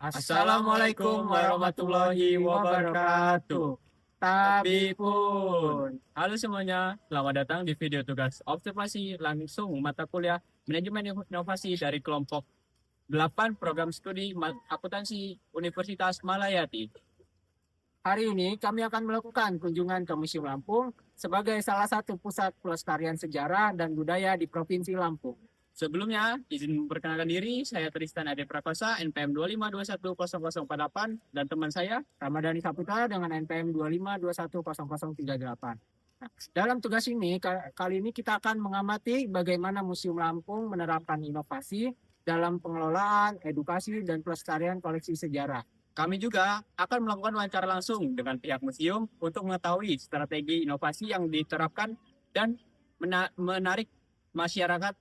Assalamualaikum warahmatullahi wabarakatuh. Tapi pun. Halo semuanya, selamat datang di video tugas observasi langsung mata kuliah Manajemen Inovasi dari kelompok 8 Program Studi Akuntansi Universitas Malayati. Hari ini kami akan melakukan kunjungan ke Museum Lampung sebagai salah satu pusat pelestarian sejarah dan budaya di Provinsi Lampung. Sebelumnya, izin memperkenalkan diri, saya Tristan Ade Prakosa, NPM 25210048, dan teman saya, Ramadhani Saputra dengan NPM 25210038. Nah, dalam tugas ini, kali ini kita akan mengamati bagaimana Museum Lampung menerapkan inovasi dalam pengelolaan, edukasi, dan pelestarian koleksi sejarah. Kami juga akan melakukan wawancara langsung dengan pihak museum untuk mengetahui strategi inovasi yang diterapkan dan menarik masyarakat,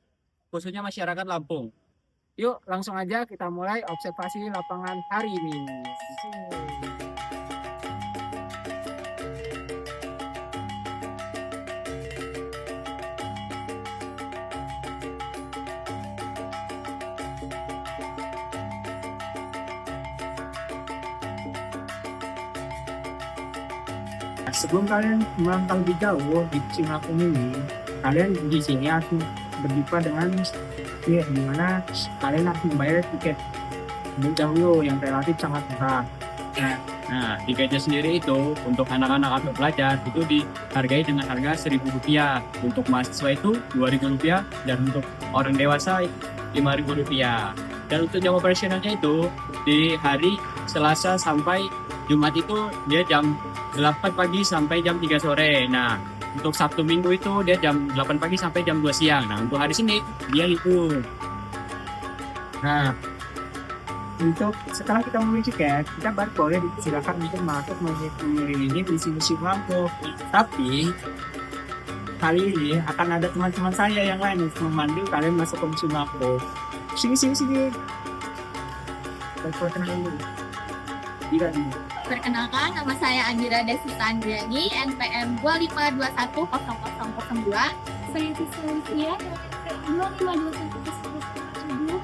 khususnya masyarakat Lampung. Yuk langsung aja kita mulai observasi lapangan hari ini. Sebelum kalian melangkah lebih jauh di Museum Lampung ini, kalian di sini harus berjumpa dengan di mana kalian harus membayar tiket terlebih dahulu yang relatif sangat murah. Nah, tiketnya sendiri itu untuk anak-anak atau pelajar itu dihargai dengan harga Rp1.000, untuk mahasiswa itu Rp2.000, dan untuk orang dewasa Rp5.000. Dan untuk jam operasionalnya itu di hari Selasa sampai Jumat itu dia jam 8 pagi sampai jam 3 sore. Nah, untuk Sabtu Minggu itu dia jam 8 pagi sampai jam 2 siang. Nah, untuk hari Senin dia libur. Nah, untuk setelah kita membeli tiket, kita baru boleh silakan untuk masuk mengelilingi di Museum Lampung. Tapi kali ini akan ada teman-teman saya yang lain untuk memandu kalian masuk ke Museum Lampung. Sini. Perkenalkan dulu. Perkenalkan, nama saya Andira Desita Andriani, NPM 25210002. Saya Siswa 25210007.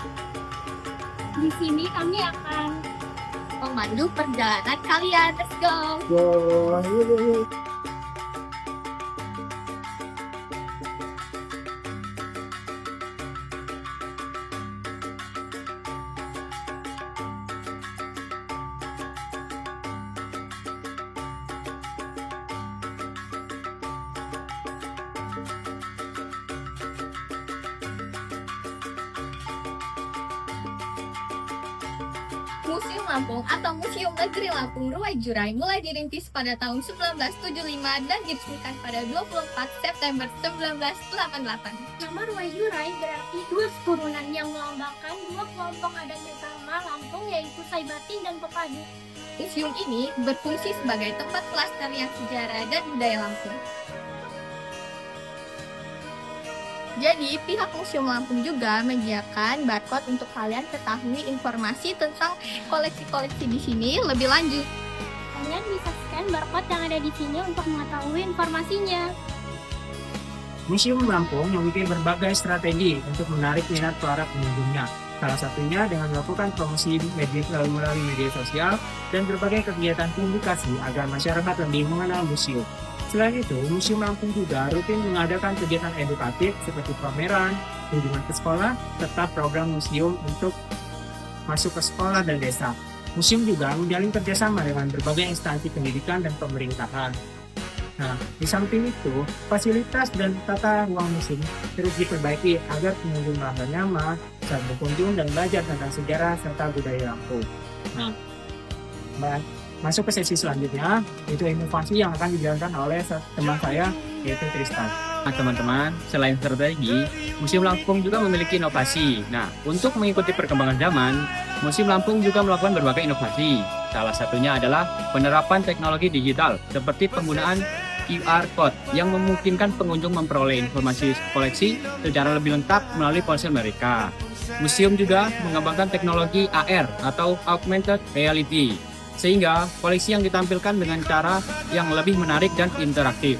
Di sini kami akan Memandu perjalanan kalian. Let's go! Museum Lampung atau Museum Negeri Lampung Ruwai Jurai mulai dirintis pada tahun 1975 dan diresmikan pada 24 September 1988. nama Ruwai Jurai berarti dua keturunan yang melambangkan dua kelompok adat utama Lampung, yaitu Saibatin dan Pepadu. Museum ini berfungsi sebagai tempat pelestarian sejarah dan budaya Lampung. Jadi, pihak Museum Lampung juga menyediakan barcode untuk kalian ketahui informasi tentang koleksi-koleksi di sini lebih lanjut. Kalian bisa scan barcode yang ada di sini untuk mengetahui informasinya. Museum Lampung memiliki berbagai strategi untuk menarik minat para pengunjungnya. Salah satunya dengan melakukan promosi melalui media sosial dan berbagai kegiatan publikasi agar masyarakat lebih mengenal museum. Selain itu, Museum Lampung juga rutin mengadakan kegiatan edukatif seperti pameran, kunjungan ke sekolah, serta program museum untuk masuk ke sekolah dan desa. Museum juga menjalin kerjasama dengan berbagai instansi pendidikan dan pemerintahan. Nah, di samping itu, fasilitas dan tata ruang museum terus diperbaiki agar pengunjung merasa nyaman saat berkunjung dan belajar tentang sejarah serta budaya Lampung. Nah, masuk ke sesi selanjutnya, itu inovasi yang akan dijalankan oleh teman saya, yaitu Tristan. Nah teman-teman, selain strategi, Museum Lampung juga memiliki inovasi. Nah, untuk mengikuti perkembangan zaman, Museum Lampung juga melakukan berbagai inovasi. Salah satunya adalah penerapan teknologi digital, seperti penggunaan QR Code yang memungkinkan pengunjung memperoleh informasi koleksi secara lebih lengkap melalui ponsel mereka. Museum juga mengembangkan teknologi AR atau Augmented Reality, sehingga koleksi yang ditampilkan dengan cara yang lebih menarik dan interaktif.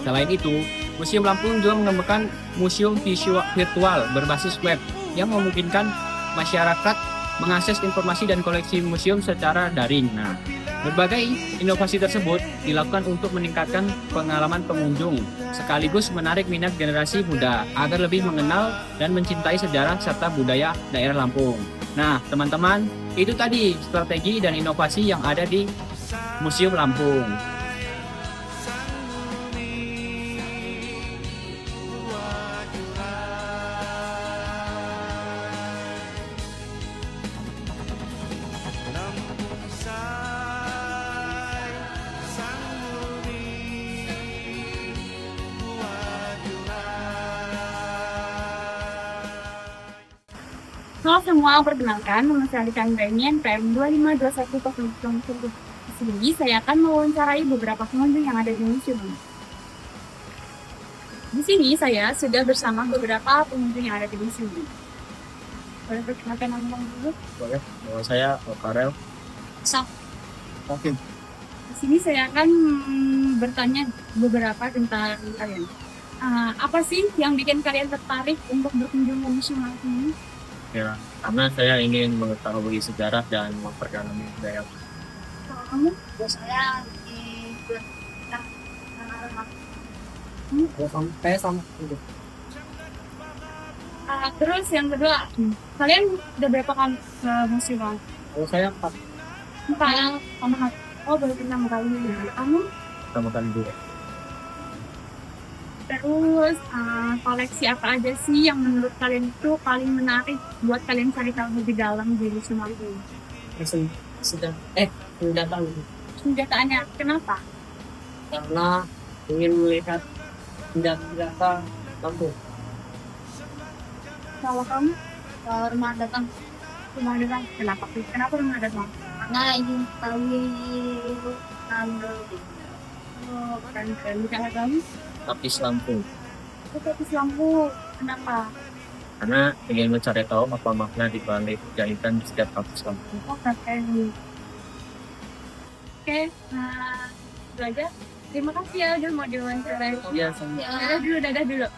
Selain itu, Museum Lampung juga mengembangkan museum virtual berbasis web yang memungkinkan masyarakat mengakses informasi dan koleksi museum secara daring. Nah, berbagai inovasi tersebut dilakukan untuk meningkatkan pengalaman pengunjung, sekaligus menarik minat generasi muda agar lebih mengenal dan mencintai sejarah serta budaya daerah Lampung. Nah, teman-teman, itu tadi strategi dan inovasi yang ada di Museum Lampung. Halo semua, perkenalkan nama saya Alika Anggraini, NPM 2521010. Di sini saya akan mewawancarai beberapa pengunjung yang ada di museum. Di sini saya sudah bersama beberapa pengunjung yang ada di museum. Boleh perkenalkan nama dulu? Boleh, nama saya Karel. Oke. Di sini saya akan bertanya beberapa tentang kalian. Apa sih yang bikin kalian tertarik untuk berkunjung ke museum Lampung ini? Ya, karena saya ingin mengetahui sejarah dan memperdalam budaya. Kalau kamu? Saya Saya sama. Terus yang kedua, kalian udah berapa kali ke museum Lampung? Kalau saya 4 Empat. Oh, baru pertama kali. Kamu? sama kali dulu. Terus koleksi apa aja sih yang menurut kalian itu paling menarik buat kalian cari tahu lebih dalam di museum Lampung? Sudah tahu Senjataannya kenapa? karena ingin melihat senjata Lampung. Kalau kamu rumah datang rumah datang kenapa? Kenapa rumah datang? karena ingin tahu tanggal Oh, keren. Kalau kamu Tapis Lampung. Tapis Lampung kenapa? Karena ingin mencari tahu apa makna di balik jahitan di setiap tapis Lampung. Oh, keren. Oke, itu aja. Terima kasih ya udah mau diwawancarai. Iya, sama. Dadah dulu.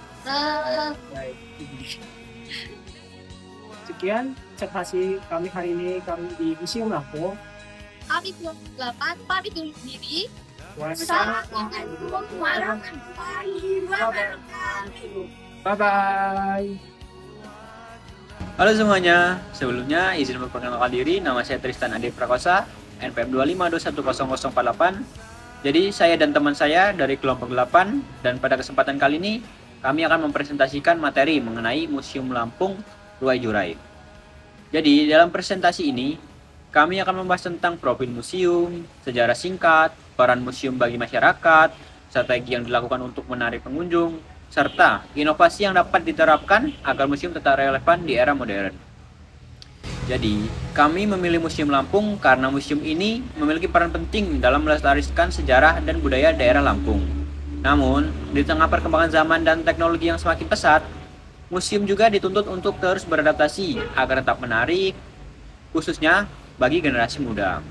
Sekian observasi kami hari ini di Museum Lampung. Kami 28 pamit undur diri. Assalamualaikum warahmatullahi wabarakatuh. Bye-bye. Halo semuanya, sebelumnya izin memperkenalkan diri, nama saya Tristan Ade Prakosa, NPM 252100048. Jadi saya dan teman saya dari kelompok 8 dan pada kesempatan kali ini kami akan mempresentasikan materi mengenai Museum Lampung Ruai Jurai. Jadi dalam presentasi ini kami akan membahas tentang profil museum, sejarah singkat, peran museum bagi masyarakat, strategi yang dilakukan untuk menarik pengunjung, serta inovasi yang dapat diterapkan agar museum tetap relevan di era modern. Jadi, kami memilih Museum Lampung karena museum ini memiliki peran penting dalam melestarikan sejarah dan budaya daerah Lampung. Namun, di tengah perkembangan zaman dan teknologi yang semakin pesat, museum juga dituntut untuk terus beradaptasi agar tetap menarik, khususnya bagi generasi muda.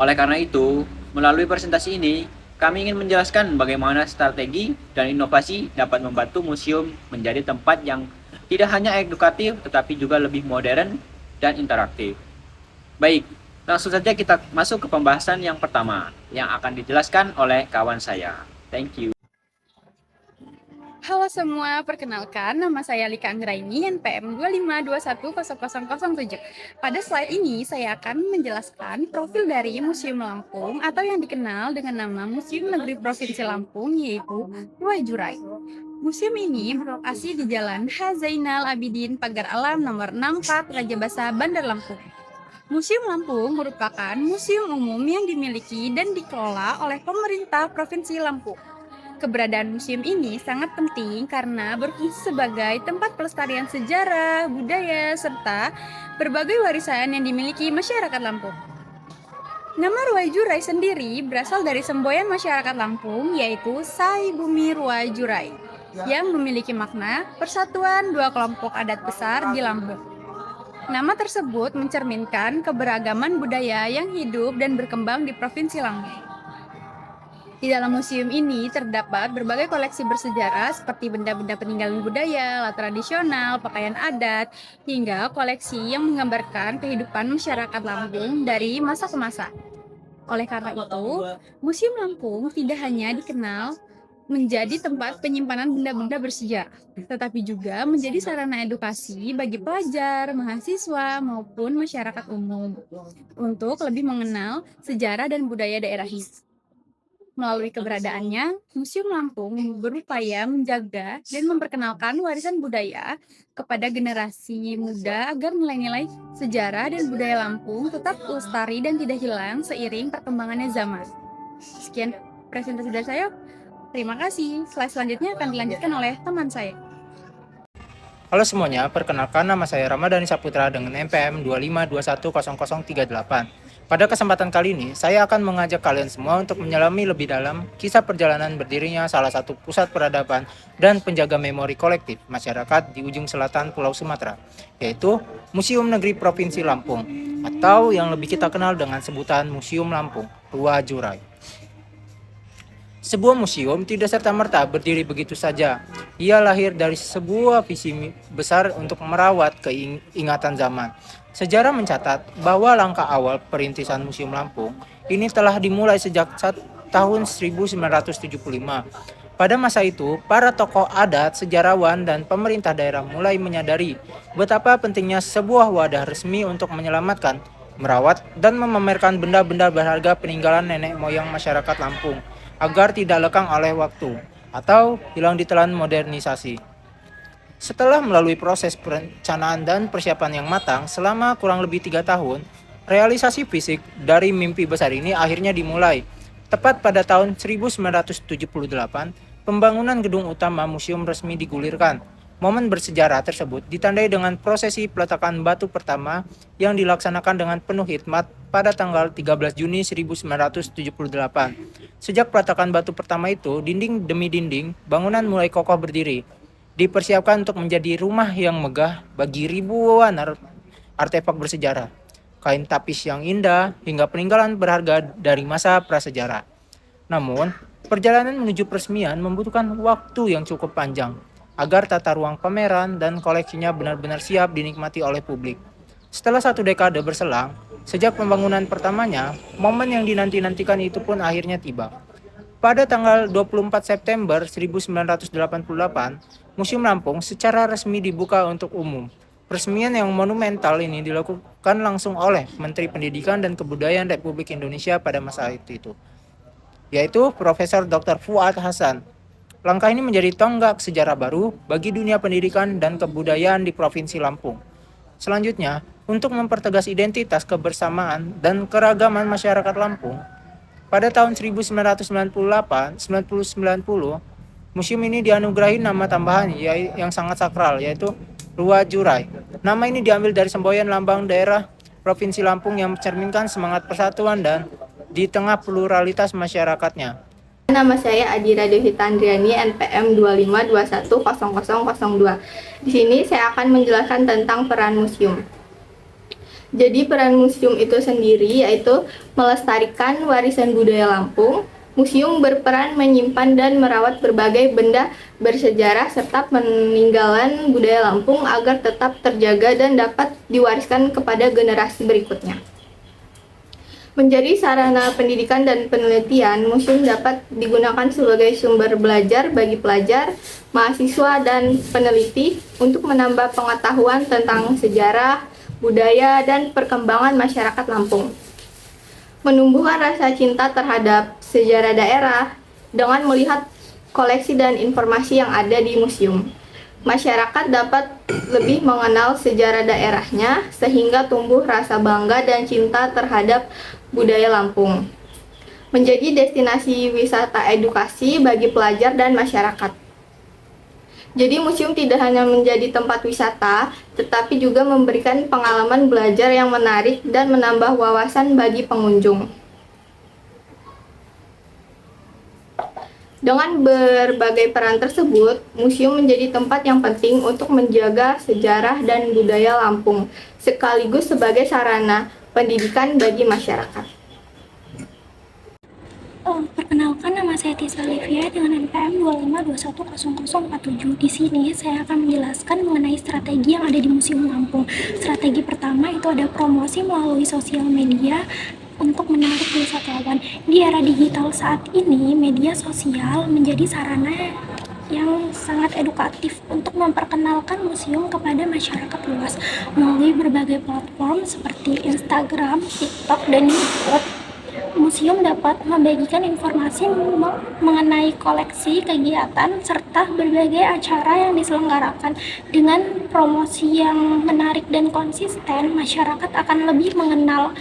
Oleh karena itu, melalui presentasi ini, kami ingin menjelaskan bagaimana strategi dan inovasi dapat membantu museum menjadi tempat yang tidak hanya edukatif, tetapi juga lebih modern dan interaktif. Baik, langsung saja kita masuk ke pembahasan yang pertama, yang akan dijelaskan oleh kawan saya. Thank you. Halo semua, perkenalkan nama saya Alika Anggraini, NPM 252100007. Pada slide ini saya akan menjelaskan profil dari Museum Lampung atau yang dikenal dengan nama Museum Negeri Provinsi Lampung, yaitu Ruai Jurai. Museum ini berlokasi di Jalan H. Zainal Abidin Pagar Alam nomor 64 Raja Basa, Bandar Lampung. Museum Lampung merupakan museum umum yang dimiliki dan dikelola oleh pemerintah Provinsi Lampung. Keberadaan museum ini sangat penting karena berfungsi sebagai tempat pelestarian sejarah, budaya, serta berbagai warisan yang dimiliki masyarakat Lampung. Nama Ruai Jurai sendiri berasal dari semboyan masyarakat Lampung, yaitu Sai Bumi Ruai Jurai, yang memiliki makna persatuan dua kelompok adat besar di Lampung. Nama tersebut mencerminkan keberagaman budaya yang hidup dan berkembang di Provinsi Lampung. Di dalam museum ini terdapat berbagai koleksi bersejarah seperti benda-benda peninggalan budaya, alat tradisional, pakaian adat, hingga koleksi yang menggambarkan kehidupan masyarakat Lampung dari masa ke masa. Oleh karena itu, Museum Lampung tidak hanya dikenal menjadi tempat penyimpanan benda-benda bersejarah, tetapi juga menjadi sarana edukasi bagi pelajar, mahasiswa, maupun masyarakat umum untuk lebih mengenal sejarah dan budaya daerah ini. Melalui keberadaannya, Museum Lampung berupaya menjaga dan memperkenalkan warisan budaya kepada generasi muda agar nilai-nilai sejarah dan budaya Lampung tetap lestari dan tidak hilang seiring perkembangannya zaman. Sekian presentasi dari saya. Terima kasih. Slide selanjutnya akan dilanjutkan oleh teman saya. Halo semuanya, perkenalkan nama saya Ramadhani Saputra dengan NPM 252100038. Pada kesempatan kali ini, saya akan mengajak kalian semua untuk menyelami lebih dalam kisah perjalanan berdirinya salah satu pusat peradaban dan penjaga memori kolektif masyarakat di ujung selatan Pulau Sumatera, yaitu Museum Negeri Provinsi Lampung, atau yang lebih kita kenal dengan sebutan Museum Lampung, Rua Jurai. Sebuah museum tidak serta-merta berdiri begitu saja. Ia lahir dari sebuah visi besar untuk merawat keingatan zaman. Sejarah mencatat bahwa langkah awal perintisan Museum Lampung ini telah dimulai sejak tahun 1975. Pada masa itu, para tokoh adat, sejarawan, dan pemerintah daerah mulai menyadari betapa pentingnya sebuah wadah resmi untuk menyelamatkan, merawat, dan memamerkan benda-benda berharga peninggalan nenek moyang masyarakat Lampung agar tidak lekang oleh waktu atau hilang ditelan modernisasi. Setelah melalui proses perencanaan dan persiapan yang matang selama kurang lebih 3 tahun, realisasi fisik dari mimpi besar ini akhirnya dimulai. Tepat pada tahun 1978, pembangunan gedung utama museum resmi digulirkan. Momen bersejarah tersebut ditandai dengan prosesi peletakan batu pertama yang dilaksanakan dengan penuh hikmat pada tanggal 13 Juni 1978. Sejak peletakan batu pertama itu, dinding demi dinding, bangunan mulai kokoh berdiri. Dipersiapkan untuk menjadi rumah yang megah bagi ribuan artefak bersejarah, kain tapis yang indah, hingga peninggalan berharga dari masa prasejarah. Namun, perjalanan menuju peresmian membutuhkan waktu yang cukup panjang agar tata ruang pameran dan koleksinya benar-benar siap dinikmati oleh publik. Setelah 1 dekade berselang, sejak pembangunan pertamanya, momen yang dinanti-nantikan itu pun akhirnya tiba. Pada tanggal 24 September 1988, Museum Lampung secara resmi dibuka untuk umum. Peresmian yang monumental ini dilakukan langsung oleh Menteri Pendidikan dan Kebudayaan Republik Indonesia pada masa itu, yaitu Profesor Dr. Fuad Hasan. Langkah ini menjadi tonggak sejarah baru bagi dunia pendidikan dan kebudayaan di Provinsi Lampung. Selanjutnya, untuk mempertegas identitas kebersamaan dan keragaman masyarakat Lampung, pada tahun 1990, museum ini dianugerahi nama tambahan yang sangat sakral, yaitu Rua Jurai. Nama ini diambil dari semboyan lambang daerah Provinsi Lampung yang mencerminkan semangat persatuan dan di tengah pluralitas masyarakatnya. Nama saya Adira Devita Andriani, NPM 252100002. Di sini saya akan menjelaskan tentang peran museum. Jadi peran museum itu sendiri yaitu melestarikan warisan budaya Lampung. Museum berperan menyimpan dan merawat berbagai benda bersejarah serta peninggalan budaya Lampung agar tetap terjaga dan dapat diwariskan kepada generasi berikutnya. Menjadi sarana pendidikan dan penelitian, museum dapat digunakan sebagai sumber belajar bagi pelajar, mahasiswa, dan peneliti untuk menambah pengetahuan tentang sejarah, budaya, dan perkembangan masyarakat Lampung. Menumbuhkan rasa cinta terhadap sejarah daerah dengan melihat koleksi dan informasi yang ada di museum. Masyarakat dapat lebih mengenal sejarah daerahnya sehingga tumbuh rasa bangga dan cinta terhadap budaya Lampung. Menjadi destinasi wisata edukasi bagi pelajar dan masyarakat. Jadi museum tidak hanya menjadi tempat wisata, tetapi juga memberikan pengalaman belajar yang menarik dan menambah wawasan bagi pengunjung. Dengan berbagai peran tersebut, museum menjadi tempat yang penting untuk menjaga sejarah dan budaya Lampung, sekaligus sebagai sarana pendidikan bagi masyarakat. Perkenalkan, nama nama saya Tisa Olivia dengan NPM 25210047. Di sini saya akan menjelaskan mengenai strategi yang ada di Museum Lampung. Strategi pertama itu ada promosi melalui sosial media untuk menarik wisatawan. Di era digital saat ini, media sosial menjadi sarana yang sangat edukatif untuk memperkenalkan museum kepada masyarakat luas melalui berbagai platform seperti Instagram, TikTok, dan YouTube. Museum dapat membagikan informasi mengenai koleksi, kegiatan, serta berbagai acara yang diselenggarakan. Dengan promosi yang menarik dan konsisten, masyarakat akan lebih mengenal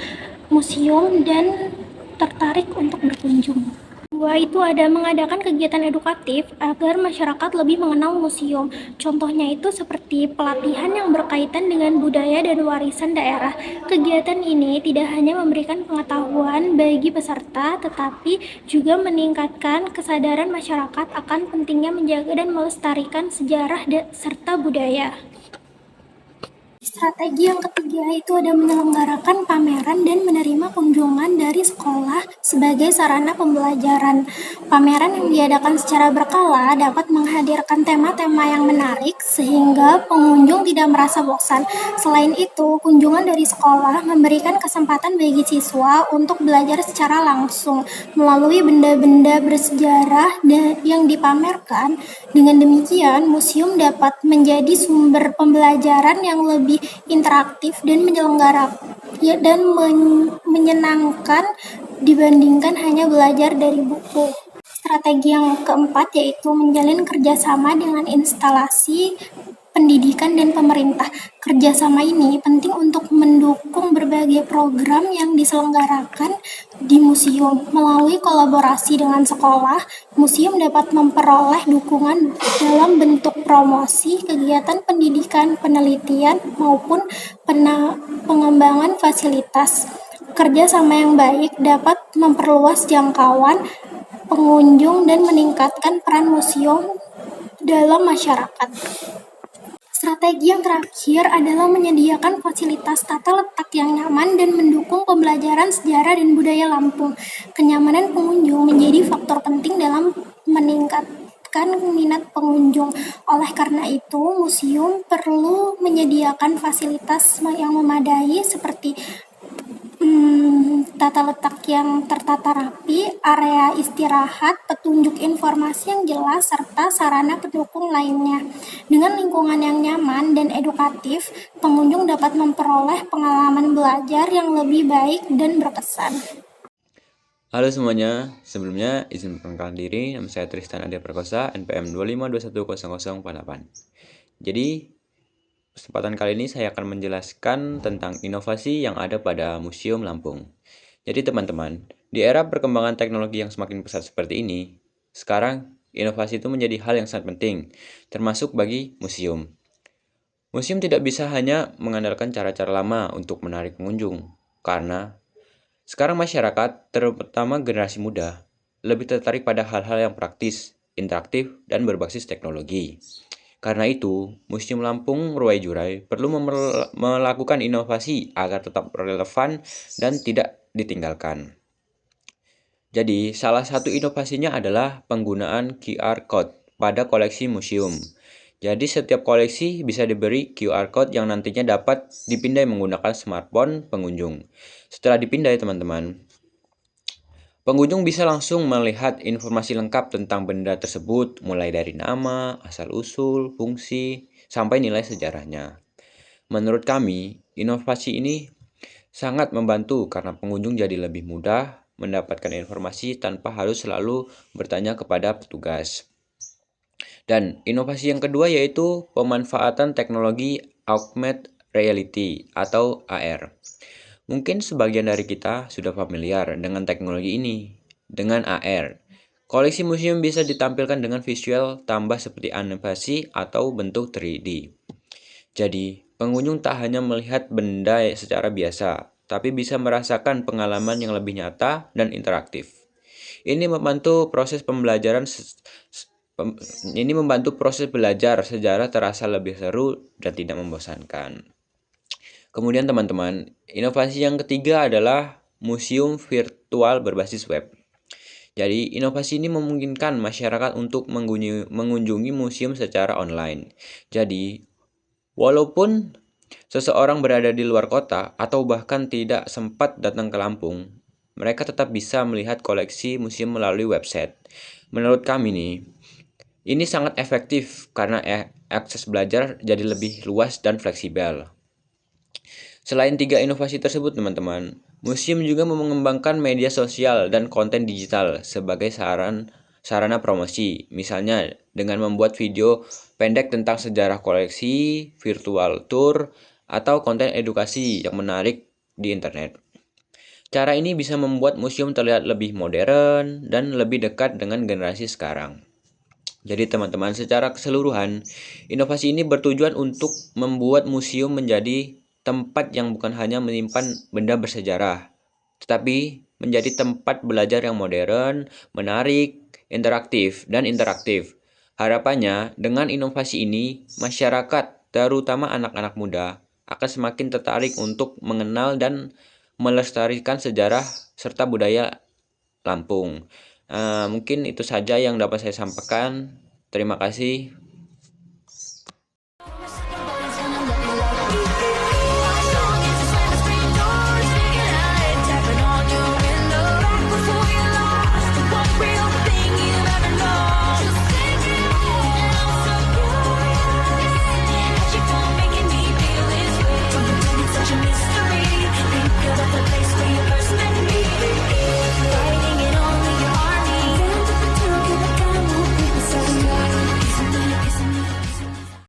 museum dan tertarik untuk berkunjung. Kedua itu ada mengadakan kegiatan edukatif agar masyarakat lebih mengenal museum. Contohnya itu seperti pelatihan yang berkaitan dengan budaya dan warisan daerah. Kegiatan ini tidak hanya memberikan pengetahuan bagi peserta, tetapi juga meningkatkan kesadaran masyarakat akan pentingnya menjaga dan melestarikan sejarah serta budaya. Strategi yang ketiga itu ada menyelenggarakan pameran dan menerima kunjungan dari sekolah sebagai sarana pembelajaran. Pameran yang diadakan secara berkala dapat menghadirkan tema-tema yang menarik sehingga pengunjung tidak merasa bosan. Selain itu, kunjungan dari sekolah memberikan kesempatan bagi siswa untuk belajar secara langsung melalui benda-benda bersejarah yang dipamerkan. Dengan demikian, museum dapat menjadi sumber pembelajaran yang lebih interaktif dan menyenangkan dibandingkan hanya belajar dari buku. Strategi yang keempat yaitu menjalin kerjasama dengan instalasi pendidikan dan pemerintah. Kerjasama ini penting untuk mendukung berbagai program yang diselenggarakan di museum. Melalui kolaborasi dengan sekolah, museum dapat memperoleh dukungan dalam bentuk promosi, kegiatan pendidikan, penelitian, maupun pengembangan fasilitas. Kerjasama yang baik dapat memperluas jangkauan pengunjung dan meningkatkan peran museum dalam masyarakat. Strategi yang terakhir adalah menyediakan fasilitas tata letak yang nyaman dan mendukung pembelajaran sejarah dan budaya Lampung. Kenyamanan pengunjung menjadi faktor penting dalam meningkatkan minat pengunjung. Oleh karena itu, museum perlu menyediakan fasilitas yang memadai seperti tata letak yang tertata rapi, area istirahat, petunjuk informasi yang jelas, serta sarana pendukung lainnya. Dengan lingkungan yang nyaman dan edukatif, pengunjung dapat memperoleh pengalaman belajar yang lebih baik dan berkesan. Halo semuanya, sebelumnya izin memperkenalkan diri, nama saya Tristan Ade Prakosa, NPM 25210048. Jadi, kesempatan kali ini saya akan menjelaskan tentang inovasi yang ada pada Museum Lampung. Jadi teman-teman, di era perkembangan teknologi yang semakin pesat seperti ini, sekarang inovasi itu menjadi hal yang sangat penting, termasuk bagi museum. Museum tidak bisa hanya mengandalkan cara-cara lama untuk menarik pengunjung, karena sekarang masyarakat, terutama generasi muda, lebih tertarik pada hal-hal yang praktis, interaktif, dan berbasis teknologi. Karena itu, Museum Lampung Ruwai Jurai perlu melakukan inovasi agar tetap relevan dan tidak ditinggalkan. Jadi, salah satu inovasinya adalah penggunaan QR Code pada koleksi museum. Jadi, setiap koleksi bisa diberi QR Code yang nantinya dapat dipindai menggunakan smartphone pengunjung. Setelah dipindai, teman-teman, pengunjung bisa langsung melihat informasi lengkap tentang benda tersebut, mulai dari nama, asal-usul, fungsi, sampai nilai sejarahnya. Menurut kami, inovasi ini sangat membantu karena pengunjung jadi lebih mudah mendapatkan informasi tanpa harus selalu bertanya kepada petugas. Dan inovasi yang kedua yaitu pemanfaatan teknologi augmented reality atau AR. Mungkin sebagian dari kita sudah familiar dengan teknologi ini. Dengan AR, koleksi museum bisa ditampilkan dengan visual tambah seperti animasi atau bentuk 3D. Jadi, pengunjung tak hanya melihat benda secara biasa, tapi bisa merasakan pengalaman yang lebih nyata dan interaktif. Ini membantu proses belajar sejarah terasa lebih seru dan tidak membosankan. Kemudian teman-teman, inovasi yang ketiga adalah museum virtual berbasis web. Jadi, inovasi ini memungkinkan masyarakat untuk mengunjungi museum secara online. Jadi, walaupun seseorang berada di luar kota atau bahkan tidak sempat datang ke Lampung, mereka tetap bisa melihat koleksi museum melalui website. Menurut kami nih, ini sangat efektif karena akses belajar jadi lebih luas dan fleksibel. Selain 3 inovasi tersebut, teman-teman, museum juga mengembangkan media sosial dan konten digital sebagai sarana promosi. Misalnya dengan membuat video pendek tentang sejarah koleksi, virtual tour, atau konten edukasi yang menarik di internet. Cara ini bisa membuat museum terlihat lebih modern dan lebih dekat dengan generasi sekarang. Jadi teman-teman, secara keseluruhan, inovasi ini bertujuan untuk membuat museum menjadi tempat yang bukan hanya menyimpan benda bersejarah, tetapi menjadi tempat belajar yang modern, menarik, dan interaktif. Harapannya, dengan inovasi ini, masyarakat, terutama anak-anak muda, akan semakin tertarik untuk mengenal dan melestarikan sejarah serta budaya Lampung. Mungkin itu saja yang dapat saya sampaikan. Terima kasih.